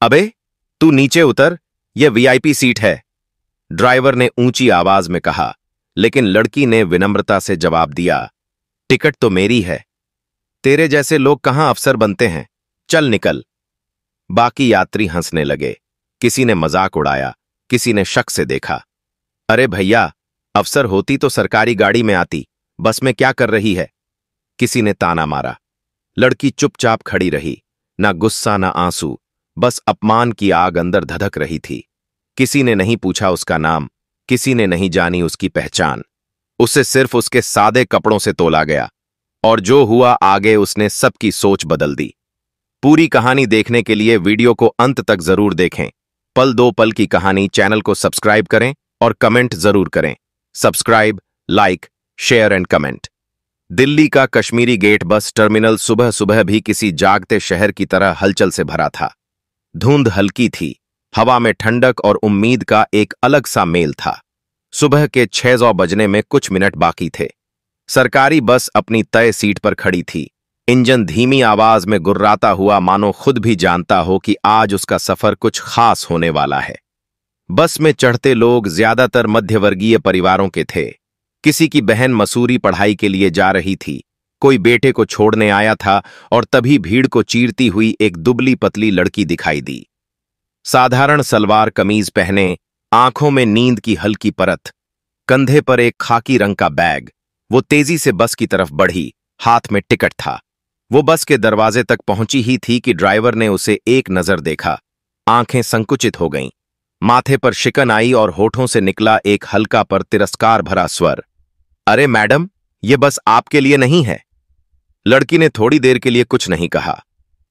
अबे तू नीचे उतर, यह वीआईपी सीट है, ड्राइवर ने ऊंची आवाज में कहा। लेकिन लड़की ने विनम्रता से जवाब दिया, टिकट तो मेरी है। तेरे जैसे लोग कहां अफसर बनते हैं, चल निकल। बाकी यात्री हंसने लगे। किसी ने मजाक उड़ाया, किसी ने शक से देखा। अरे भैया, अफसर होती तो सरकारी गाड़ी में आती, बस में क्या कर रही है, किसी ने ताना मारा। लड़की चुपचाप खड़ी रही, ना गुस्सा ना आंसू, बस अपमान की आग अंदर धधक रही थी। किसी ने नहीं पूछा उसका नाम, किसी ने नहीं जानी उसकी पहचान। उसे सिर्फ उसके सादे कपड़ों से तोला गया, और जो हुआ आगे उसने सबकी सोच बदल दी। पूरी कहानी देखने के लिए वीडियो को अंत तक जरूर देखें। पल दो पल की कहानी चैनल को सब्सक्राइब करें और कमेंट जरूर करें। Subscribe, like, share and comment. Delhi का कश्मीरी गेट बस टर्मिनल सुबह सुबह भी किसी जागते शहर की तरह हलचल से भरा था। धुंध हल्की थी, हवा में ठंडक और उम्मीद का एक अलग सा मेल था। सुबह के 6 बजने में कुछ मिनट बाकी थे। सरकारी बस अपनी तय सीट पर खड़ी थी। इंजन धीमी आवाज में गुर्राता हुआ मानो खुद भी जानता हो कि आज उसका सफर कुछ खास होने वाला है। बस में चढ़ते लोग ज्यादातर मध्यवर्गीय परिवारों के थे। किसी की बहन मसूरी पढ़ाई के लिए जा रही थी, कोई बेटे को छोड़ने आया था, और तभी भीड़ को चीरती हुई एक दुबली पतली लड़की दिखाई दी। साधारण सलवार कमीज पहने, आंखों में नींद की हल्की परत, कंधे पर एक खाकी रंग का बैग। वो तेजी से बस की तरफ बढ़ी, हाथ में टिकट था। वो बस के दरवाजे तक पहुंची ही थी कि ड्राइवर ने उसे एक नजर देखा। आंखें संकुचित हो गईं, माथे पर शिकन आई और होठों से निकला एक हल्का पर तिरस्कार भरा स्वर, अरे मैडम, ये बस आपके लिए नहीं है। लड़की ने थोड़ी देर के लिए कुछ नहीं कहा।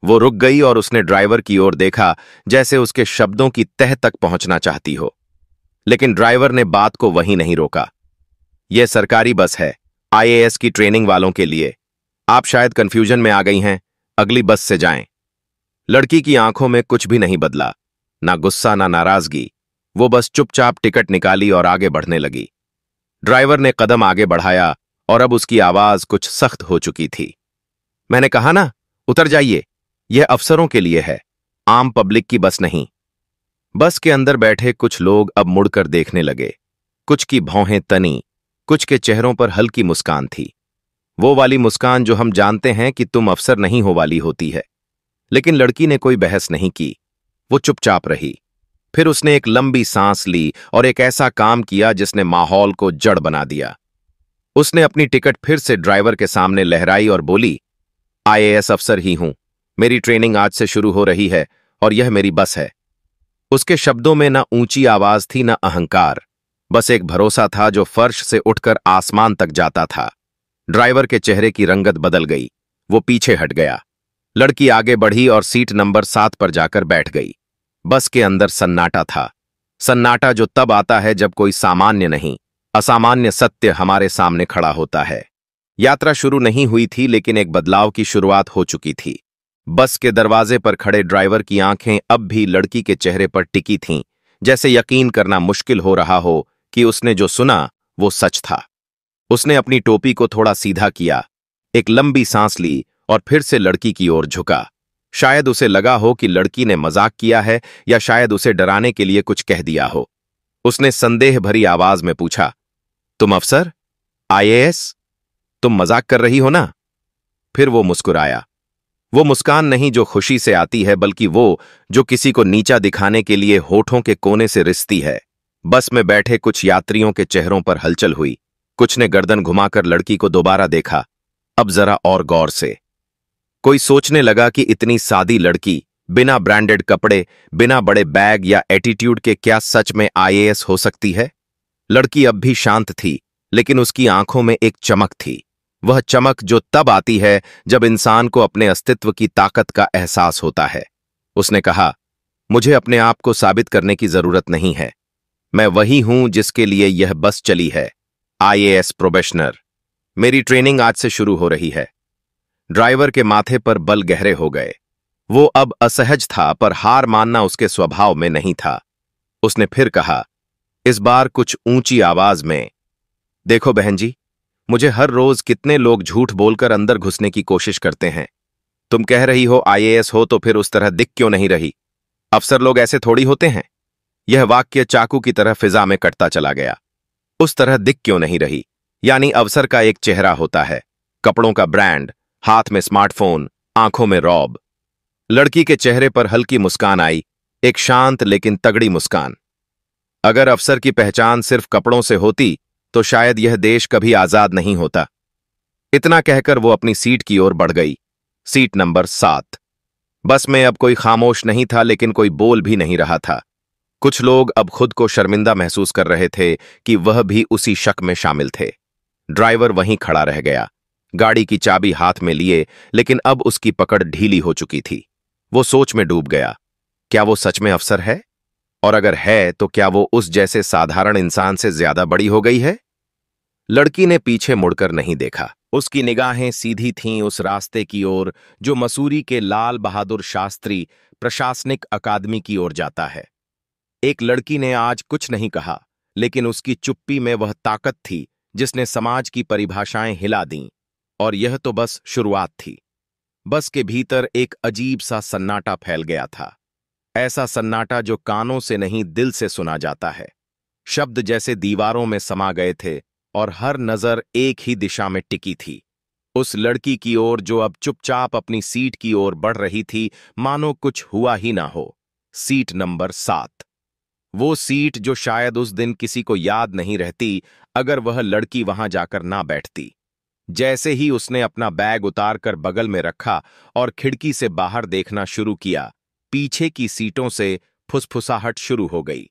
वो रुक गई और उसने ड्राइवर की ओर देखा, जैसे उसके शब्दों की तह तक पहुंचना चाहती हो। लेकिन ड्राइवर ने बात को वहीं नहीं रोका। यह सरकारी बस है, आईएएस की ट्रेनिंग वालों के लिए। आप शायद कंफ्यूजन में आ गई हैं, अगली बस से जाएं। लड़की की आंखों में कुछ भी नहीं बदला, ना गुस्सा ना नाराजगी। वो बस चुपचाप टिकट निकाली और आगे बढ़ने लगी। ड्राइवर ने कदम आगे बढ़ाया और अब उसकी आवाज कुछ सख्त हो चुकी थी। मैंने कहा ना, उतर जाइए, यह अफसरों के लिए है, आम पब्लिक की बस नहीं। बस के अंदर बैठे कुछ लोग अब मुड़कर देखने लगे। कुछ की भौहें तनी, कुछ के चेहरों पर हल्की मुस्कान थी। वो वाली मुस्कान जो हम जानते हैं कि तुम अफसर नहीं हो वाली होती है। लेकिन लड़की ने कोई बहस नहीं की, वो चुपचाप रही। फिर उसने एक लंबी सांस ली और एक ऐसा काम किया जिसने माहौल को जड़ बना दिया। उसने अपनी टिकट फिर से ड्राइवर के सामने लहराई और बोली, आईएएस अफसर ही हूं, मेरी ट्रेनिंग आज से शुरू हो रही है और यह मेरी बस है। उसके शब्दों में ना ऊंची आवाज थी ना अहंकार, बस एक भरोसा था जो फर्श से उठकर आसमान तक जाता था। ड्राइवर के चेहरे की रंगत बदल गई, वो पीछे हट गया। लड़की आगे बढ़ी और सीट नंबर 7 पर जाकर बैठ गई। बस के अंदर सन्नाटा था, सन्नाटा जो तब आता है जब कोई सामान्य नहीं, असामान्य सत्य हमारे सामने खड़ा होता है। यात्रा शुरू नहीं हुई थी, लेकिन एक बदलाव की शुरुआत हो चुकी थी। बस के दरवाजे पर खड़े ड्राइवर की आंखें अब भी लड़की के चेहरे पर टिकी थीं, जैसे यकीन करना मुश्किल हो रहा हो कि उसने जो सुना वो सच था। उसने अपनी टोपी को थोड़ा सीधा किया, एक लंबी सांस ली और फिर से लड़की की ओर झुका। शायद उसे लगा हो कि लड़की ने मजाक किया है, या शायद उसे डराने के लिए कुछ कह दिया हो। उसने संदेह भरी आवाज में पूछा, तुम अफसर, आईएएस, तुम मजाक कर रही हो ना? फिर वो मुस्कुराया। वो मुस्कान नहीं जो खुशी से आती है, बल्कि वो जो किसी को नीचा दिखाने के लिए होठों के कोने से रिसती है। बस में बैठे कुछ यात्रियों के चेहरों पर हलचल हुई। कुछ ने गर्दन घुमाकर लड़की को दोबारा देखा, अब जरा और गौर से। कोई सोचने लगा कि इतनी सादी लड़की, बिना ब्रांडेड कपड़े, बिना बड़े बैग या एटीट्यूड के, क्या सच में आईएएस हो सकती है? लड़की अब भी शांत थी, लेकिन उसकी आंखों में एक चमक थी। वह चमक जो तब आती है जब इंसान को अपने अस्तित्व की ताकत का एहसास होता है। उसने कहा, मुझे अपने आप को साबित करने की जरूरत नहीं है। मैं वही हूं जिसके लिए यह बस चली है, आईएएस प्रोबेशनर। मेरी ट्रेनिंग आज से शुरू हो रही है। ड्राइवर के माथे पर बल गहरे हो गए। वो अब असहज था, पर हार मानना उसके स्वभाव में नहीं था। उसने फिर कहा, इस बार कुछ ऊंची आवाज में, देखो बहन जी, मुझे हर रोज कितने लोग झूठ बोलकर अंदर घुसने की कोशिश करते हैं। तुम कह रही हो आईएएस हो, तो फिर उस तरह दिख क्यों नहीं रही? अफसर लोग ऐसे थोड़ी होते हैं। यह वाक्य चाकू की तरह फिजा में कटता चला गया। उस तरह दिख क्यों नहीं रही? यानी अफसर का एक चेहरा होता है, कपड़ों का ब्रांड, हाथ में स्मार्टफोन, आंखों में रौब। लड़की के चेहरे पर हल्की मुस्कान आई, एक शांत लेकिन तगड़ी मुस्कान। अगर अफसर की पहचान सिर्फ कपड़ों से होती तो शायद यह देश कभी आजाद नहीं होता। इतना कहकर वो अपनी सीट की ओर बढ़ गई। Seat number 7। बस में अब कोई खामोश नहीं था, लेकिन कोई बोल भी नहीं रहा था। कुछ लोग अब खुद को शर्मिंदा महसूस कर रहे थे कि वह भी उसी शक में शामिल थे। ड्राइवर वहीं खड़ा रह गया, गाड़ी की चाबी हाथ में लिए, लेकिन अब उसकी पकड़ ढीली हो चुकी थी। वो सोच में डूब गया। क्या वो सच में अफसर है? और अगर है तो क्या वो उस जैसे साधारण इंसान से ज्यादा बड़ी हो गई है? लड़की ने पीछे मुड़कर नहीं देखा। उसकी निगाहें सीधी थीं उस रास्ते की ओर जो मसूरी के लाल बहादुर शास्त्री प्रशासनिक अकादमी की ओर जाता है। एक लड़की ने आज कुछ नहीं कहा, लेकिन उसकी चुप्पी में वह ताकत थी जिसने समाज की परिभाषाएं हिला दीं। और यह तो बस शुरुआत थी। बस के भीतर एक अजीब सा सन्नाटा फैल गया था। ऐसा सन्नाटा जो कानों से नहीं दिल से सुना जाता है। शब्द जैसे दीवारों में समा गए थे और हर नजर एक ही दिशा में टिकी थी, उस लड़की की ओर जो अब चुपचाप अपनी सीट की ओर बढ़ रही थी, मानो कुछ हुआ ही ना हो। Seat number 7। वो सीट जो शायद उस दिन किसी को याद नहीं रहती अगर वह लड़की वहां जाकर ना बैठती। जैसे ही उसने अपना बैग उतारकर बगल में रखा और खिड़की से बाहर देखना शुरू किया, पीछे की सीटों से फुसफुसाहट शुरू हो गई।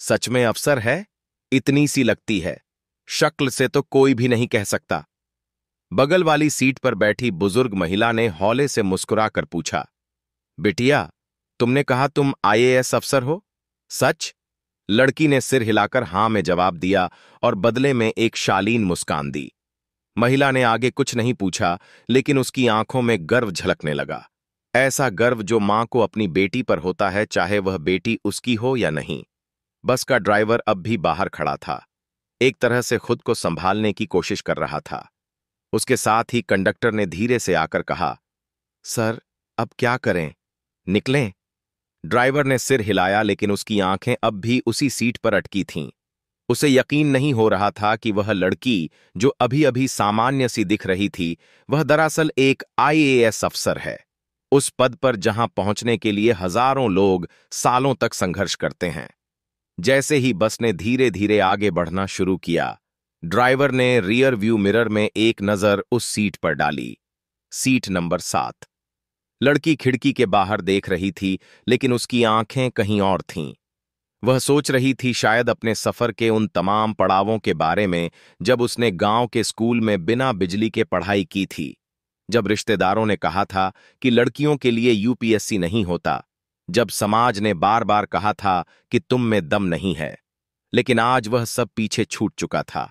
सच में अफसर है? इतनी सी लगती है। शक्ल से तो कोई भी नहीं कह सकता। बगल वाली सीट पर बैठी बुजुर्ग महिला ने हौले से मुस्कुराकर पूछा, बिटिया, तुमने कहा तुम आईएएस अफसर हो? सच? लड़की ने सिर हिलाकर हां में जवाब दिया और बदले में एक शालीन मुस्कान दी। महिला ने आगे कुछ नहीं पूछा, लेकिन उसकी आंखों में गर्व झलकने लगा। ऐसा गर्व जो मां को अपनी बेटी पर होता है, चाहे वह बेटी उसकी हो या नहीं। बस का ड्राइवर अब भी बाहर खड़ा था, एक तरह से खुद को संभालने की कोशिश कर रहा था। उसके साथ ही कंडक्टर ने धीरे से आकर कहा, सर, अब क्या करें, निकलें? ड्राइवर ने सिर हिलाया, लेकिन उसकी आंखें अब भी उसी सीट पर अटकी थीं। उसे यकीन नहीं हो रहा था कि वह लड़की जो अभी अभी सामान्य सी दिख रही थी, वह दरअसल एक आईएएस अफसर है। उस पद पर जहां पहुंचने के लिए हजारों लोग सालों तक संघर्ष करते हैं। जैसे ही बस ने धीरे धीरे आगे बढ़ना शुरू किया, ड्राइवर ने रियर व्यू मिरर में एक नजर उस सीट पर डाली। Seat number 7। लड़की खिड़की के बाहर देख रही थी, लेकिन उसकी आंखें कहीं और थीं। वह सोच रही थी शायद अपने सफर के उन तमाम पड़ावों के बारे में, जब उसने गांव के स्कूल में बिना बिजली के पढ़ाई की थी, जब रिश्तेदारों ने कहा था कि लड़कियों के लिए यूपीएससी नहीं होता, जब समाज ने बार बार कहा था कि तुम में दम नहीं है। लेकिन आज वह सब पीछे छूट चुका था।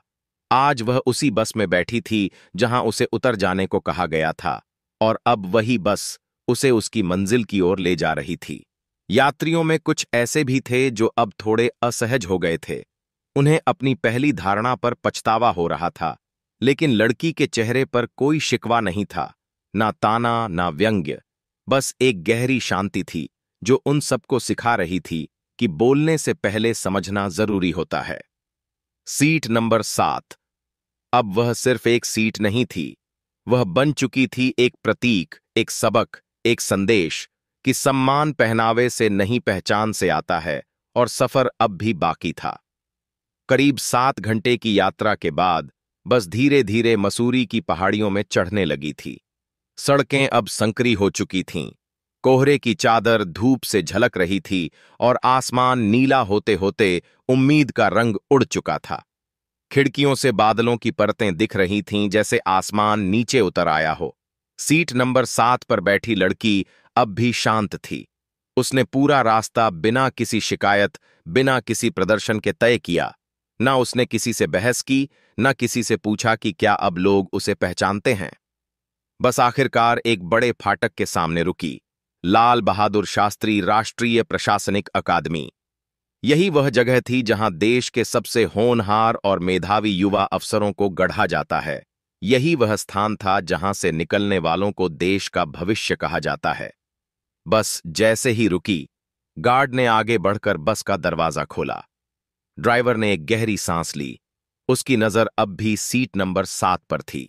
आज वह उसी बस में बैठी थी जहां उसे उतर जाने को कहा गया था, और अब वही बस उसे उसकी मंजिल की ओर ले जा रही थी। यात्रियों में कुछ ऐसे भी थे जो अब थोड़े असहज हो गए थे। उन्हें अपनी पहली धारणा पर पछतावा हो रहा था, लेकिन लड़की के चेहरे पर कोई शिकवा नहीं था, ना ताना ना व्यंग्य। बस एक गहरी शांति थी जो उन सबको सिखा रही थी कि बोलने से पहले समझना जरूरी होता है। Seat number 7। अब वह सिर्फ एक सीट नहीं थी, वह बन चुकी थी एक प्रतीक, एक सबक, एक संदेश कि सम्मान पहनावे से नहीं, पहचान से आता है। और सफर अब भी बाकी था। करीब 7 घंटे की यात्रा के बाद बस धीरे धीरे मसूरी की पहाड़ियों में चढ़ने लगी थी। सड़कें अब संकरी हो चुकी थीं, कोहरे की चादर धूप से झलक रही थी और आसमान नीला होते होते उम्मीद का रंग उड़ चुका था। खिड़कियों से बादलों की परतें दिख रही थीं, जैसे आसमान नीचे उतर आया हो। सीट नंबर 7 पर बैठी लड़की अब भी शांत थी। उसने पूरा रास्ता बिना किसी शिकायत, बिना किसी प्रदर्शन के तय किया। ना उसने किसी से बहस की, ना किसी से पूछा कि क्या अब लोग उसे पहचानते हैं। बस आखिरकार एक बड़े फाटक के सामने रुकी, लाल बहादुर शास्त्री राष्ट्रीय प्रशासनिक अकादमी। यही वह जगह थी जहां देश के सबसे होनहार और मेधावी युवा अफसरों को गढ़ा जाता है। यही वह स्थान था जहां से निकलने वालों को देश का भविष्य कहा जाता है। बस जैसे ही रुकी, गार्ड ने आगे बढ़कर बस का दरवाजा खोला। ड्राइवर ने एक गहरी सांस ली। उसकी नजर अब भी सीट नंबर 7 पर थी।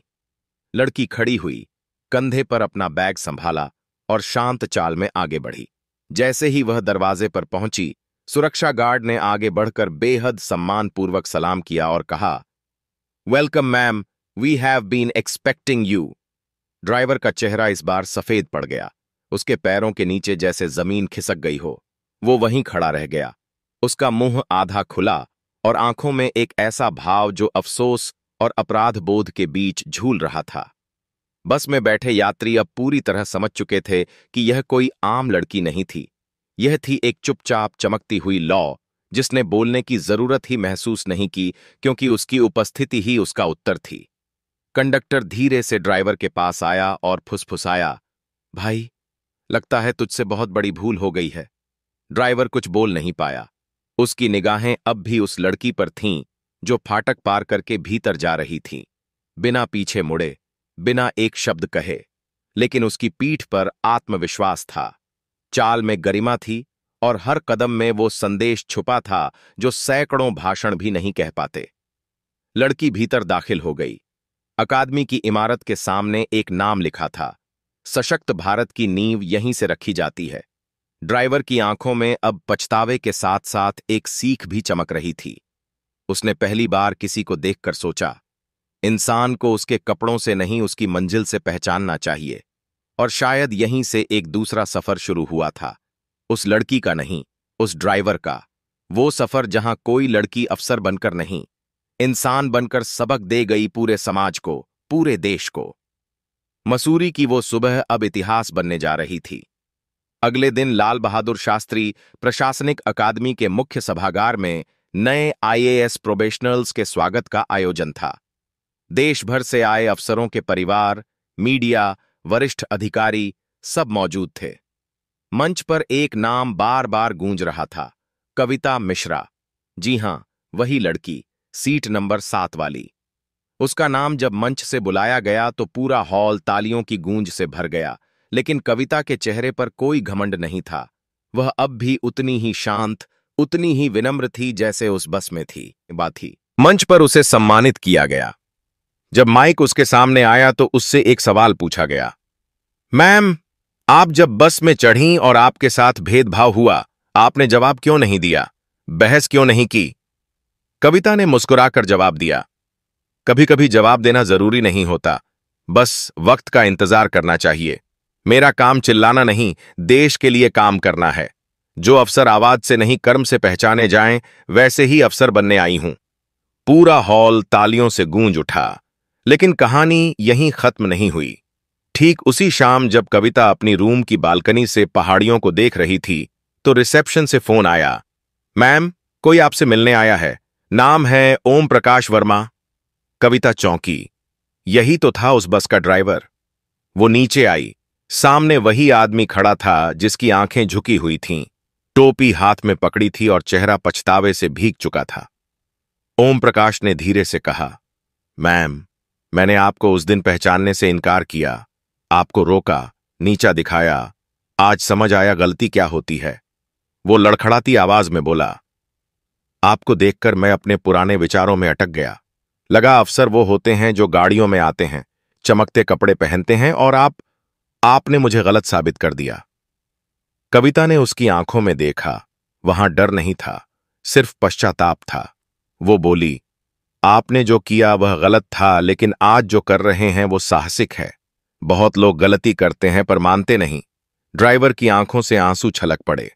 लड़की खड़ी हुई, कंधे पर अपना बैग संभाला और शांत चाल में आगे बढ़ी। जैसे ही वह दरवाजे पर पहुंची, सुरक्षा गार्ड ने आगे बढ़कर बेहद सम्मानपूर्वक सलाम किया और कहा, welcome ma'am, we have been expecting you. Driver का चेहरा इस बार सफेद पड़ गया। उसके पैरों के नीचे जैसे जमीन खिसक गई हो। वो वहीं खड़ा रह गया। उसका मुंह आधा खुला और आंखों में एक ऐसा भाव जो अफसोस और अपराध बोध के बीच झूल रहा था। बस में बैठे यात्री अब पूरी तरह समझ चुके थे कि यह कोई आम लड़की नहीं थी। यह थी एक चुपचाप चमकती हुई लौ, जिसने बोलने की जरूरत ही महसूस नहीं की, क्योंकि उसकी उपस्थिति ही उसका उत्तर थी। कंडक्टर धीरे से ड्राइवर के पास आया और फुसफुसाया, भाई, लगता है तुझसे बहुत बड़ी भूल हो गई है। ड्राइवर कुछ बोल नहीं पाया। उसकी निगाहें अब भी उस लड़की पर थीं जो फाटक पार करके भीतर जा रही थी, बिना पीछे मुड़े, बिना एक शब्द कहे। लेकिन उसकी पीठ पर आत्मविश्वास था, चाल में गरिमा थी और हर कदम में वो संदेश छुपा था जो सैकड़ों भाषण भी नहीं कह पाते। लड़की भीतर दाखिल हो गई। अकादमी की इमारत के सामने एक नाम लिखा था, सशक्त भारत की नींव यहीं से रखी जाती है। ड्राइवर की आंखों में अब पछतावे के साथ साथ एक सीख भी चमक रही थी। उसने पहली बार किसी को देखकर सोचा, इंसान को उसके कपड़ों से नहीं उसकी मंजिल से पहचानना चाहिए। और शायद यहीं से एक दूसरा सफर शुरू हुआ था। उस लड़की का नहीं, उस ड्राइवर का। वो सफर जहां कोई लड़की अफसर बनकर नहीं, इंसान बनकर सबक दे गई पूरे समाज को, पूरे देश को। मसूरी की वो सुबह अब इतिहास बनने जा रही थी। अगले दिन लाल बहादुर शास्त्री प्रशासनिक अकादमी के मुख्य सभागार में नए आईएएस प्रोबेशनर्स के स्वागत का आयोजन था। देश भर से आए अफसरों के परिवार, मीडिया, वरिष्ठ अधिकारी सब मौजूद थे। मंच पर एक नाम बार बार गूंज रहा था, कविता मिश्रा। जी हां, वही लड़की, सीट नंबर 7 वाली। उसका नाम जब मंच से बुलाया गया तो पूरा हॉल तालियों की गूंज से भर गया। लेकिन कविता के चेहरे पर कोई घमंड नहीं था। वह अब भी उतनी ही शांत, उतनी ही विनम्र थी जैसे उस बस में थी। मंच पर उसे सम्मानित किया गया। जब माइक उसके सामने आया तो उससे एक सवाल पूछा गया, मैम, आप जब बस में चढ़ीं और आपके साथ भेदभाव हुआ, आपने जवाब क्यों नहीं दिया? बहस क्यों नहीं की? कविता ने मुस्कुराकर जवाब दिया, कभी कभी जवाब देना जरूरी नहीं होता, बस वक्त का इंतजार करना चाहिए। मेरा काम चिल्लाना नहीं, देश के लिए काम करना है। जो अफसर आवाज से नहीं कर्म से पहचाने जाएं, वैसे ही अफसर बनने आई हूं। पूरा हॉल तालियों से गूंज उठा। लेकिन कहानी यहीं खत्म नहीं हुई। ठीक उसी शाम जब कविता अपनी रूम की बालकनी से पहाड़ियों को देख रही थी, तो रिसेप्शन से फोन आया, मैम, कोई आपसे मिलने आया है, नाम है ओम प्रकाश वर्मा। कविता चौंकी। यही तो था उस बस का ड्राइवर। वो नीचे आई। सामने वही आदमी खड़ा था जिसकी आंखें झुकी हुई थीं, टोपी हाथ में पकड़ी थी और चेहरा पछतावे से भीग चुका था। ओम प्रकाश ने धीरे से कहा, मैम, मैंने आपको उस दिन पहचानने से इनकार किया, आपको रोका, नीचा दिखाया। आज समझ आया गलती क्या होती है। वो लड़खड़ाती आवाज में बोला, आपको देखकर मैं अपने पुराने विचारों में अटक गया। लगा अफसर वो होते हैं जो गाड़ियों में आते हैं, चमकते कपड़े पहनते हैं, और आपने मुझे गलत साबित कर दिया। कविता ने उसकी आंखों में देखा। वहां डर नहीं था, सिर्फ पश्चाताप था। वो बोली, आपने जो किया वह गलत था, लेकिन आज जो कर रहे हैं वो साहसिक है। बहुत लोग गलती करते हैं पर मानते नहीं। ड्राइवर की आंखों से आंसू छलक पड़े।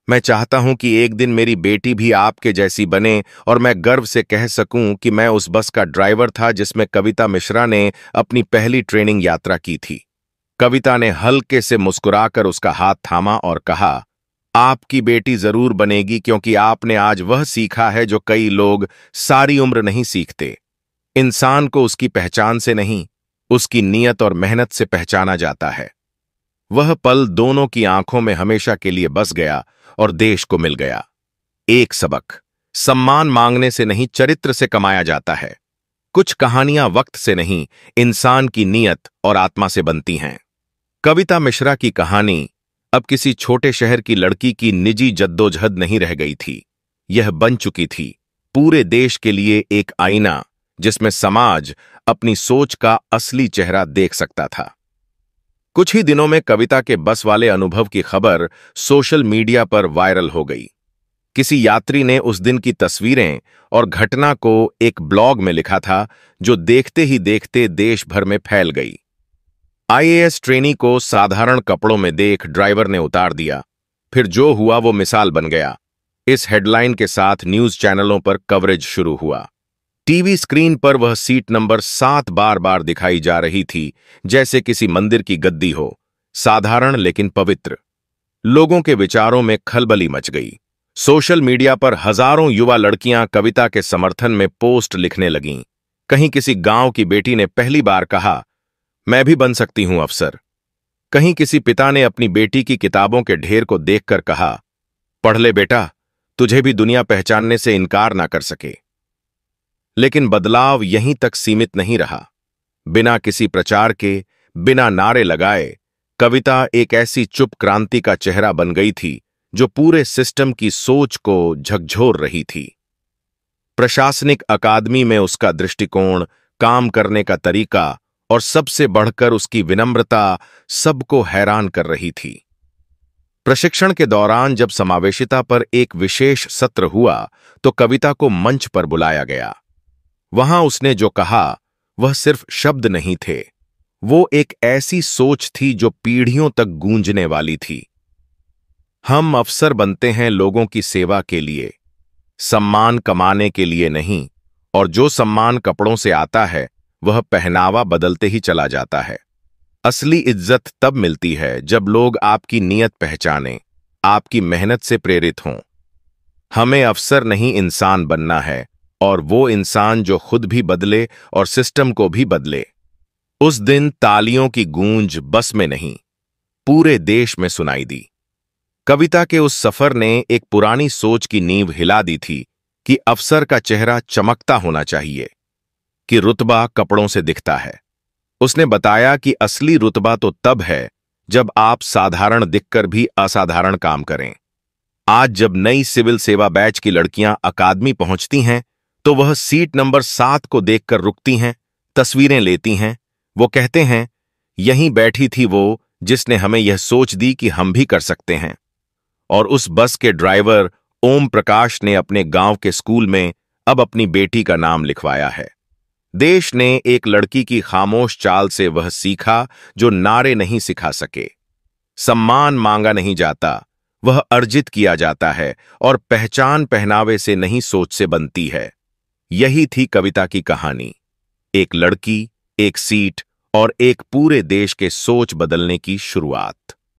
मैं चाहता हूं कि एक दिन मेरी बेटी भी आपके जैसी बने और मैं गर्व से कह सकूं कि मैं उस बस का ड्राइवर था जिसमें कविता मिश्रा ने अपनी पहली ट्रेनिंग यात्रा की थी। कविता ने हल्के से मुस्कुराकर उसका हाथ थामा और कहा, आपकी बेटी जरूर बनेगी, क्योंकि आपने आज वह सीखा है जो कई लोग सारी उम्र नहीं सीखते। इंसान को उसकी पहचान से नहीं, उसकी नीयत और मेहनत से पहचाना जाता है। वह पल दोनों की आंखों में हमेशा के लिए बस गया और देश को मिल गया एक सबक। सम्मान मांगने से नहीं, चरित्र से कमाया जाता है। कुछ कहानियां वक्त से नहीं, इंसान की नीयत और आत्मा से बनती हैं। कविता मिश्रा की कहानी अब किसी छोटे शहर की लड़की की निजी जद्दोजहद नहीं रह गई थी। यह बन चुकी थी पूरे देश के लिए एक आईना, जिसमें समाज अपनी सोच का असली चेहरा देख सकता था। कुछ ही दिनों में कविता के बस वाले अनुभव की खबर सोशल मीडिया पर वायरल हो गई। किसी यात्री ने उस दिन की तस्वीरें और घटना को एक ब्लॉग में लिखा था, जो देखते ही देखते देश भर में फैल गई। आईएएस ट्रेनी को साधारण कपड़ों में देख ड्राइवर ने उतार दिया। फिर जो हुआ वो मिसाल बन गया। इस हेडलाइन के साथ न्यूज चैनलों पर कवरेज शुरू हुआ। टीवी स्क्रीन पर वह सीट नंबर 7 बार बार दिखाई जा रही थी, जैसे किसी मंदिर की गद्दी हो, साधारण लेकिन पवित्र। लोगों के विचारों में खलबली मच गई। सोशल मीडिया पर हजारों युवा लड़कियां कविता के समर्थन में पोस्ट लिखने लगीं। कहीं किसी गांव की बेटी ने पहली बार कहा, मैं भी बन सकती हूं अफसर। कहीं किसी पिता ने अपनी बेटी की किताबों के ढेर को देखकर कहा, पढ़ ले बेटा, तुझे भी दुनिया पहचानने से इनकार ना कर सके। लेकिन बदलाव यहीं तक सीमित नहीं रहा। बिना किसी प्रचार के, बिना नारे लगाए, कविता एक ऐसी चुप क्रांति का चेहरा बन गई थी जो पूरे सिस्टम की सोच को झकझोर रही थी। प्रशासनिक अकादमी में उसका दृष्टिकोण, काम करने का तरीका और सबसे बढ़कर उसकी विनम्रता सबको हैरान कर रही थी। प्रशिक्षण के दौरान जब समावेशिता पर एक विशेष सत्र हुआ तो कविता को मंच पर बुलाया गया। वहां उसने जो कहा वह सिर्फ शब्द नहीं थे, वो एक ऐसी सोच थी जो पीढ़ियों तक गूंजने वाली थी। हम अफसर बनते हैं लोगों की सेवा के लिए, सम्मान कमाने के लिए नहीं, और जो सम्मान कपड़ों से आता है वह पहनावा बदलते ही चला जाता है। असली इज्जत तब मिलती है जब लोग आपकी नीयत पहचानें, आपकी मेहनत से प्रेरित हों। हमें अफसर नहीं इंसान बनना है, और वो इंसान जो खुद भी बदले और सिस्टम को भी बदले। उस दिन तालियों की गूंज बस में नहीं, पूरे देश में सुनाई दी। कविता के उस सफर ने एक पुरानी सोच की नींव हिला दी थी कि अफसर का चेहरा चमकता होना चाहिए, कि रुतबा कपड़ों से दिखता है। उसने बताया कि असली रुतबा तो तब है जब आप साधारण दिखकर भी असाधारण काम करें। आज जब नई सिविल सेवा बैच की लड़कियां अकादमी पहुंचती हैं तो वह सीट नंबर 7 को देखकर रुकती हैं, तस्वीरें लेती हैं। वो कहते हैं, यहीं बैठी थी वो जिसने हमें यह सोच दी कि हम भी कर सकते हैं। और उस बस के ड्राइवर ओम प्रकाश ने अपने गांव के स्कूल में अब अपनी बेटी का नाम लिखवाया है। देश ने एक लड़की की खामोश चाल से वह सीखा जो नारे नहीं सिखा सके। सम्मान मांगा नहीं जाता, वह अर्जित किया जाता है, और पहचान पहनावे से नहीं सोच से बनती है। यही थी कविता की कहानी, एक लड़की, एक सीट और एक पूरे देश के सोच बदलने की शुरुआत।